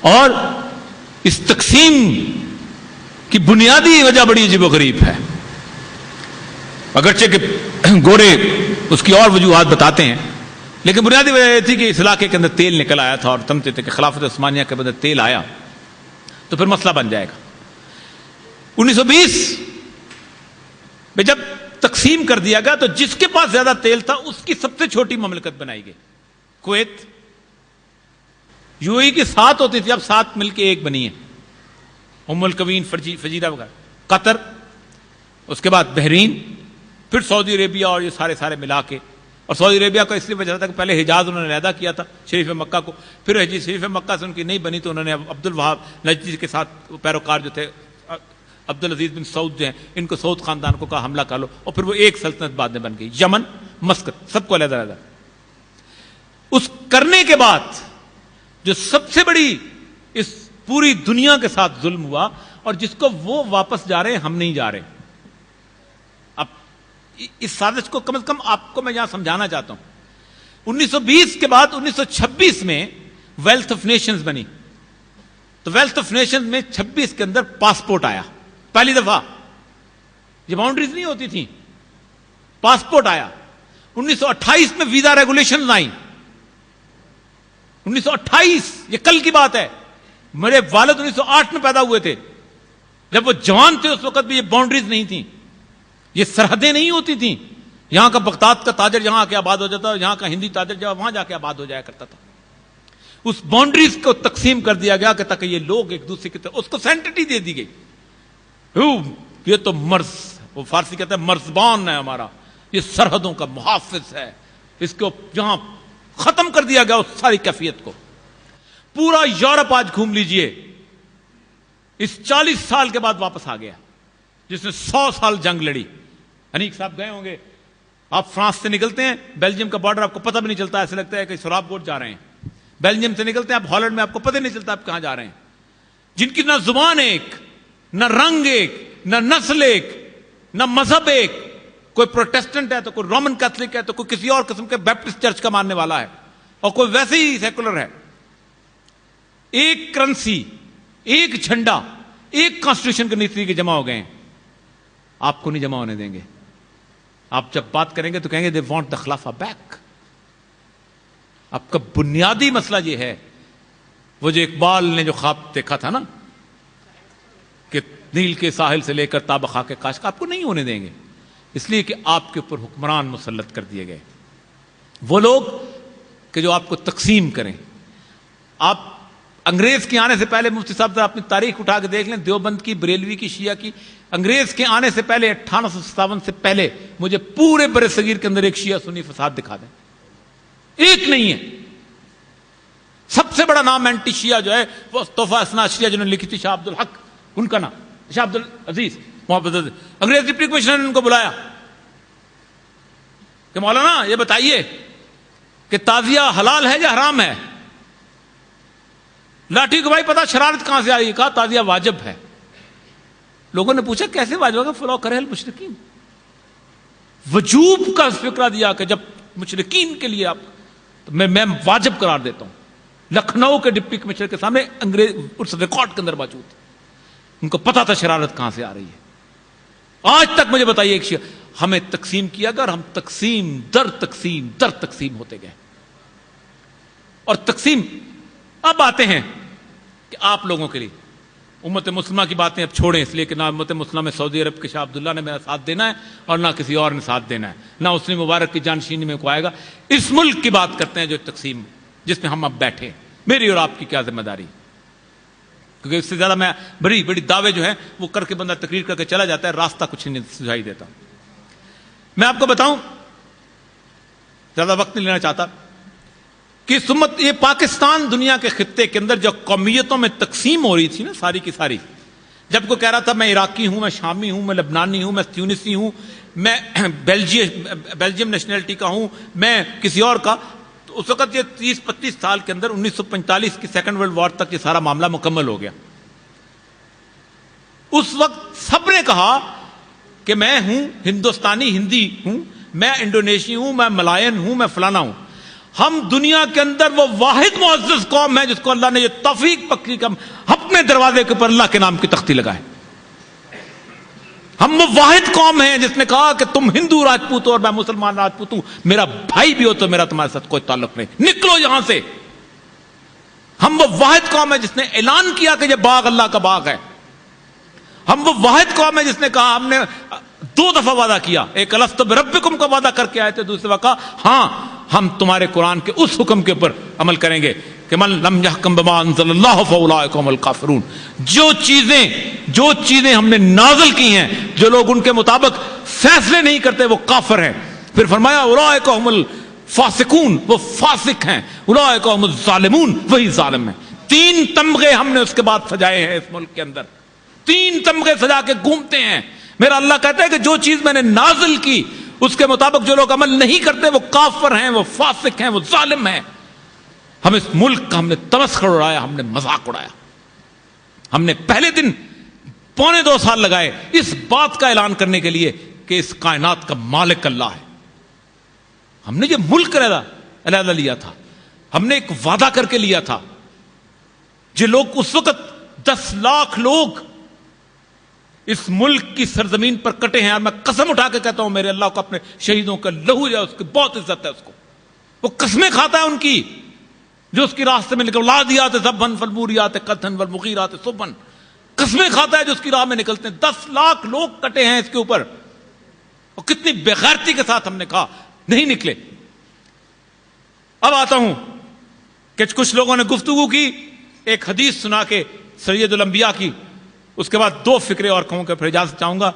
اور اس تقسیم کی بنیادی وجہ بڑی عجیب و غریب ہے، اگرچہ کہ گورے اس کی اور وجوہات بتاتے ہیں، لیکن بنیادی وجہ یہ تھی کہ اس علاقے کے اندر تیل نکل آیا تھا اور سمجھتے تھے کہ خلافت عثمانیہ کے اندر تیل آیا تو پھر مسئلہ بن جائے گا۔ 1920 میں جب تقسیم کر دیا گیا تو جس کے پاس زیادہ تیل تھا اس کی سب سے چھوٹی مملکت بنائی گئی، کویت۔ یو اے ای کی 7 ہوتی تھی، اب 7 مل کے ایک بنی ہے، ام القوین، فجیرہ وغیرہ، قطر، اس کے بعد بحرین، پھر سعودی عربیہ، اور یہ سارے ملا کے۔ اور سعودی عربیہ کا اس لیے وجہ تھا کہ پہلے حجاز انہوں نے علیحدہ کیا تھا شریف مکہ کو، پھر شریف مکہ سے ان کی نہیں بنی تو انہوں نے عبد الوہاب نجدی کے ساتھ پیروکار جو تھے عبد العزیز بن سعود جو ہیں، ان کو سعود خاندان کو کہا حملہ کر لو، اور پھر وہ ایک سلطنت بعد میں بن گئی، یمن، مسقط، سب کو علیحدہ علیحدہ۔ اس کرنے کے بعد جو سب سے بڑی اس پوری دنیا کے ساتھ ظلم ہوا، اور جس کو وہ واپس جا رہے ہیں، ہم نہیں جا رہے۔ اب اس سازش کو کم از کم آپ کو میں یہاں سمجھانا چاہتا ہوں۔ 1920 کے بعد 1926 میں ویلتھ آف نیشنز بنی، تو ویلتھ آف نیشنز میں 26 کے اندر پاسپورٹ آیا، پہلی دفعہ۔ یہ باؤنڈریز نہیں ہوتی تھیں، پاسپورٹ آیا۔ 1928 میں ویزا ریگولیشن آئیں، 1928، یہ کل کی بات ہے۔ میرے والد 1908 میں پیدا ہوئے تھے، جب وہ جوان تھے اس وقت بھی یہ باؤنڈریز نہیں تھیں، یہ سرحدیں نہیں ہوتی تھیں۔ یہاں کا بغداد کا تاجر یہاں آ کے آباد ہو جاتا، یہاں کا ہندی تاجر جب وہاں جا کے آباد ہو جایا کرتا تھا۔ اس باؤنڈریز کو تقسیم کر دیا گیا کہ تاکہ یہ لوگ ایک دوسرے کی طرف، اس کو سینٹٹی دے دی گئی۔ یہ تو مرز، وہ فارسی کہتا ہے مرزبان ہے ہمارا، یہ سرحدوں کا محافظ ہے، اس کو یہاں ختم کر دیا گیا اس ساری کیفیت کو۔ پورا یورپ آج گھوم لیجئے، اس 40 سال کے بعد واپس آ گیا، جس نے 100 سال جنگ لڑی۔ انیک صاحب گئے ہوں گے، آپ فرانس سے نکلتے ہیں، بیلجیم کا بارڈر آپ کو پتہ بھی نہیں چلتا، ایسے لگتا ہے کہ سراب گوٹ جا رہے ہیں۔ بیلجیم سے نکلتے ہیں آپ ہالینڈ میں، آپ کو پتہ نہیں چلتا آپ کہاں جا رہے ہیں۔ جن کی نہ زبان ایک، نہ رنگ ایک، نہ نسل ایک، نہ مذہب ایک، کوئی پروٹیسٹنٹ ہے تو کوئی رومن کیتھولک ہے تو کوئی کسی اور قسم کے بیپٹسٹ چرچ کا ماننے والا ہے، اور کوئی ویسے ہی سیکولر ہے۔ ایک کرنسی، ایک جھنڈا، ایک کانسٹیٹیوشن کے نیچے کے جمع ہو گئے ہیں، آپ کو نہیں جمع ہونے دیں گے۔ آپ جب بات کریں گے تو کہیں گے they want the خلافہ بیک۔ آپ کا بنیادی مسئلہ یہ ہے، وہ جو اقبال نے جو خواب دیکھا تھا نا کہ نیل کے ساحل سے لے کر تا بخاک کاش، آپ کو نہیں ہونے دیں گے، اس لیے کہ آپ کے اوپر حکمران مسلط کر دیے گئے، وہ لوگ کہ جو آپ کو تقسیم کریں۔ آپ انگریز کے آنے سے پہلے، مفتی صاحب ذرا اپنی تاریخ اٹھا کے دیکھ لیں، دیوبند کی، بریلوی کی، شیعہ کی، انگریز کے آنے سے پہلے 1857 سے پہلے مجھے پورے بر صغیر کے اندر ایک شیعہ سنی فساد دکھا دیں، ایک نہیں ہے۔ سب سے بڑا نام اینٹی شیعہ جو ہے وہ تحفہ اسنا شیعہ جنہوں نے لکھی تھی، شاہ عبد الحق، ان کا نام شاہ عبد العزیز محمد عزیز۔ انگریز ڈپٹی کمشنر نے ان کو بلایا کہ مولانا یہ بتائیے کہ تعزیہ حلال ہے یا حرام ہے؟ لاٹھی کو بھائی پتا شرارت کہاں سے آئی؟ کہا تعزیہ واجب ہے۔ لوگوں نے پوچھا کیسے واجب ہوگا؟ فلاں کرے المشرکین، وجوب کا فکرہ دیا کہ جب مشرکین کے لیے آپ تو میں واجب قرار دیتا ہوں۔ لکھنؤ کے ڈپٹی کمشنر کے سامنے انگریز اس ریکارڈ کے اندر موجود، ان کو پتا تھا شرارت کہاں سے آ رہی ہے۔ آج تک مجھے بتائیے ایک شیعہ ہمیں تقسیم کیا گیا اور ہم تقسیم در تقسیم ہوتے گئے، اور تقسیم اب آتے ہیں کہ آپ لوگوں کے لیے امت مسلمہ کی باتیں اب چھوڑیں، اس لیے کہ نہ امت مسلمہ میں سعودی عرب کے شاہ عبداللہ نے میرا ساتھ دینا ہے اور نہ کسی اور نے ساتھ دینا ہے، نہ اس نے مبارک کی جانشینی میں کو آئے گا۔ اس ملک کی بات کرتے ہیں جو تقسیم جس میں ہم اب بیٹھے، میری اور آپ کی کیا ذمہ داری؟ کیونکہ اس سے زیادہ میں بڑی بڑی دعوے جو ہیں وہ کر کے بندہ تقریر کر کے چلا جاتا ہے، راستہ کچھ نہیں سجھائی دیتا۔ میں آپ کو بتاؤں، زیادہ وقت نہیں لینا چاہتا، کہ سمت یہ پاکستان دنیا کے خطے کے اندر جو قومیتوں میں تقسیم ہو رہی تھی نا ساری کی ساری، جب کوئی کہہ رہا تھا میں عراقی ہوں، میں شامی ہوں، میں لبنانی ہوں، میں تیونسی ہوں، میں بیلجیم نیشنلٹی کا ہوں، میں کسی اور کا، تو اس وقت یہ 30-35 سال کے اندر 1945 کی سیکنڈ ورلڈ وار تک یہ سارا معاملہ مکمل ہو گیا۔ اس وقت سب نے کہا کہ میں ہوں ہندوستانی، ہندی ہوں، میں انڈونیشی ہوں، میں ملائن ہوں، میں فلانا ہوں۔ ہم دنیا کے اندر وہ واحد معزز قوم ہے جس کو اللہ نے یہ توفیق بخشی کہ ہم اپنے دروازے کے اوپر اللہ کے نام کی تختی لگائیں. ہم وہ واحد قوم ہیں جس نے کہا کہ تم ہندو راجپوت ہو اور میں مسلمان راجپوت ہوں, میرا بھائی بھی ہو تو میرا تمہارے ساتھ کوئی تعلق نہیں, نکلو یہاں سے. ہم وہ واحد قوم ہے جس نے اعلان کیا کہ یہ باغ اللہ کا باغ ہے. ہم وہ واحد قوم ہے جس نے کہا, ہم نے 2 دفعہ وعدہ کیا, ایک الست بربکم کا وعدہ کر کے آئے تھے, دوسری دفعہ کہا ہاں ہم تمہارے قرآن کے اس حکم کے اوپر عمل کریں گے کہ من لم یحکم بما انزل اللہ فاولئک هم الکافرون. جو چیزیں ہم نے نازل کی ہیں, جو لوگ ان کے مطابق فیصلے نہیں کرتے وہ کافر ہیں. پھر فرمایا اولئک هم الفاسقون, وہ فاسق ہیں. اولئک هم الظالمون, وہی ظالم ہیں. 3 تمغے ہم نے اس کے بعد سجائے ہیں اس ملک کے اندر, 3 تمغے سجا کے گھومتے ہیں. میرا اللہ کہتا ہے کہ جو چیز میں نے نازل کی اس کے مطابق جو لوگ عمل نہیں کرتے وہ کافر ہیں, وہ فاسق ہیں, وہ ظالم ہیں. ہم اس ملک کا ہم نے تمسخر اڑایا, ہم نے مذاق اڑایا. ہم نے پہلے دن 2.25 سال لگائے اس بات کا اعلان کرنے کے لیے کہ اس کائنات کا مالک اللہ ہے. ہم نے یہ ملک علیحدہ لیا تھا, ہم نے ایک وعدہ کر کے لیا تھا. جو لوگ اس وقت 10 لاکھ لوگ اس ملک کی سرزمین پر کٹے ہیں, اور میں قسم اٹھا کے کہتا ہوں میرے اللہ کو اپنے شہیدوں کا لہو جائے, اس کی بہت عزت ہے اس کو. وہ قسمیں کھاتا ہے ان کی جو اس کی راستے میں نکل, لادیات ذبحا فالموریات قدحا والمغیرات صبحا, قسمیں کھاتا ہے جو اس کی راہ میں نکلتے ہیں. 10 لاکھ لوگ کٹے ہیں اس کے اوپر, اور کتنی بےغیرتی کے ساتھ ہم نے کہا نہیں نکلے. اب آتا ہوں کہ کچھ لوگوں نے گفتگو کی, ایک حدیث سنا کے سید الانبیاء کی, اس کے بعد 2 فکرے اور کہوں کہ پھر اجازت چاہوں گا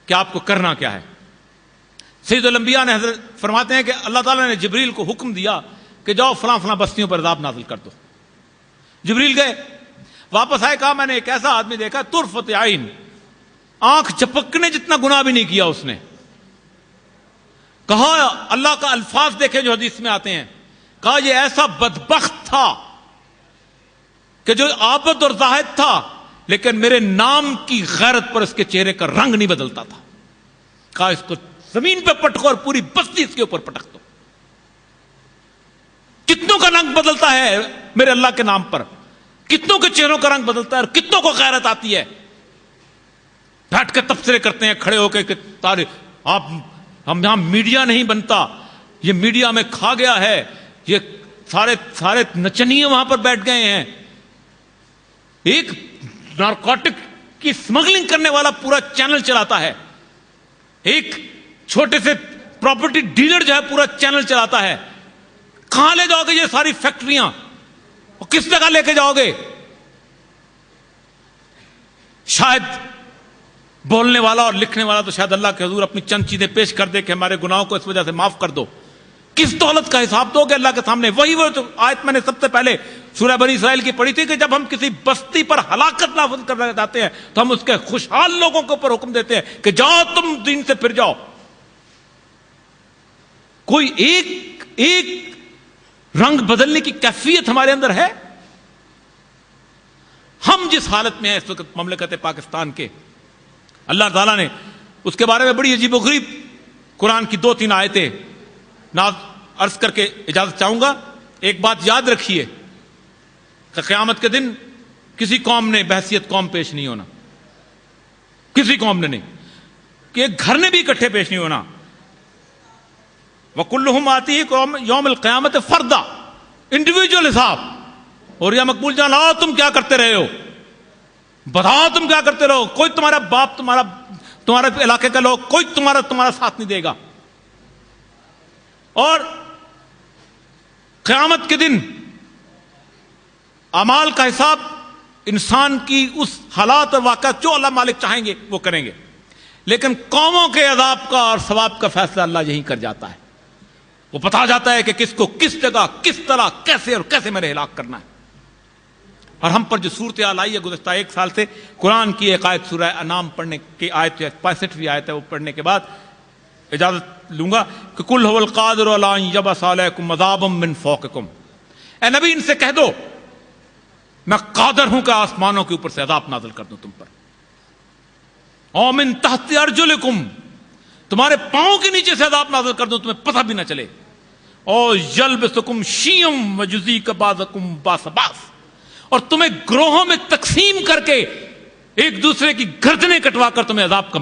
کہ آپ کو کرنا کیا ہے. سید الانبیاء نے حضرت فرماتے ہیں کہ اللہ تعالیٰ نے جبریل کو حکم دیا کہ جاؤ فلاں فلاں بستیوں پر عذاب نازل کر دو. جبریل گئے, واپس آئے, کہا میں نے ایک ایسا آدمی دیکھا طرفت عین, آنکھ جھپکنے جتنا گناہ بھی نہیں کیا اس نے. کہا اللہ کا الفاظ دیکھے جو حدیث میں آتے ہیں, کہا یہ ایسا بدبخت تھا کہ جو عابد اور زاہد تھا لیکن میرے نام کی غیرت پر اس کے چہرے کا رنگ نہیں بدلتا تھا. کہا اس کو زمین پہ پٹکو اور پوری بستی اس کے اوپر پٹک دو. کتنوں کا رنگ بدلتا ہے میرے اللہ کے نام پر, کتنوں کے چہروں کا رنگ بدلتا ہے, اور کتنوں کو غیرت آتی ہے. بیٹھ کے تبصرے کرتے ہیں کھڑے ہو کے کہ آپ ہم یہاں میڈیا نہیں بنتا, یہ میڈیا میں کھا گیا ہے, یہ سارے نچنیے وہاں پر بیٹھ گئے ہیں. ایک نارکوٹک کی اسمگلنگ کرنے والا پورا چینل چلاتا ہے, ایک چھوٹے سے پراپرٹی ڈیلر جو ہے پورا چینل چلاتا ہے. کہاں لے جاؤ گے یہ ساری فیکٹریاں, اور کس جگہ لے کے جاؤ گے؟ شاید بولنے والا اور لکھنے والا تو شاید اللہ کے حضور اپنی چند چیزیں پیش کر دے کہ ہمارے گناہوں کو اس وجہ سے معاف کر دو. کس دولت کا حساب دو گے اللہ کے سامنے؟ وہی وہ آیت میں نے سب سے پہلے سورہ بنی اسرائیل کی پڑھی تھی کہ جب ہم کسی بستی پر ہلاکت نافذ کرنا چاہتے ہیں تو ہم اس کے خوشحال لوگوں کے اوپر حکم دیتے ہیں کہ جاؤ تم دین سے پھر جاؤ. کوئی ایک رنگ بدلنے کی کیفیت ہمارے اندر ہے؟ ہم جس حالت میں ہیں اس وقت مملکت پاکستان کے, اللہ تعالیٰ نے اس کے بارے میں بڑی عجیب و غریب قرآن کی 2-3 آیتیں عرض کر کے اجازت چاہوں گا. ایک بات یاد رکھیے کہ قیامت کے دن کسی قوم نے بحیثیت قوم پیش نہیں ہونا, کسی قوم نے نہیں, کہ ایک گھر نے بھی اکٹھے پیش نہیں ہونا. وَكُلُّهُمْ آتِيهِ يَوْمَ الْقِيَامَةِ فَرْدًا, انڈیویجول حساب. اور یا مقبول جان لاؤ تم کیا کرتے رہے ہو, بتاؤ تم کیا کرتے رہو. کوئی تمہارا باپ, تمہارے علاقے کا لوگ, کوئی تمہارا ساتھ نہیں دے گا. اور قیامت کے دن اعمال کا حساب انسان کی اس حالات اور واقعات جو اللہ مالک چاہیں گے وہ کریں گے, لیکن قوموں کے عذاب کا اور ثواب کا فیصلہ اللہ یہیں کر جاتا ہے. وہ بتا جاتا ہے کہ کس کو کس جگہ کس طرح کیسے اور کیسے میرے ہلاک کرنا ہے. اور ہم پر جو صورتحال آئی ہے گزشتہ 1 سال سے, قرآن کی ایک آیت سورہ انعام پڑھنے کی آیت 65ویں آیت ہے, وہ پڑھنے کے بعد اجازت لوں گا کہ کل هو القادر علی ان یبعث علیکم عذابا من فوقکم. اے نبی ان سے کہہ دو میں قادر ہوں کہ آسمانوں کے اوپر سے عذاب نازل کر دوں تم پر, او من تحت ارجلکم, تمہارے پاؤں کے نیچے سے عذاب نازل کر دوں تمہیں پتہ بھی نہ چلے. اور یلبسکم شیعم ویذیق بعضکم باس باس، اور تمہیں گروہوں میں تقسیم کر کے ایک دوسرے کی گردنیں کٹوا کر تمہیں عذاب کا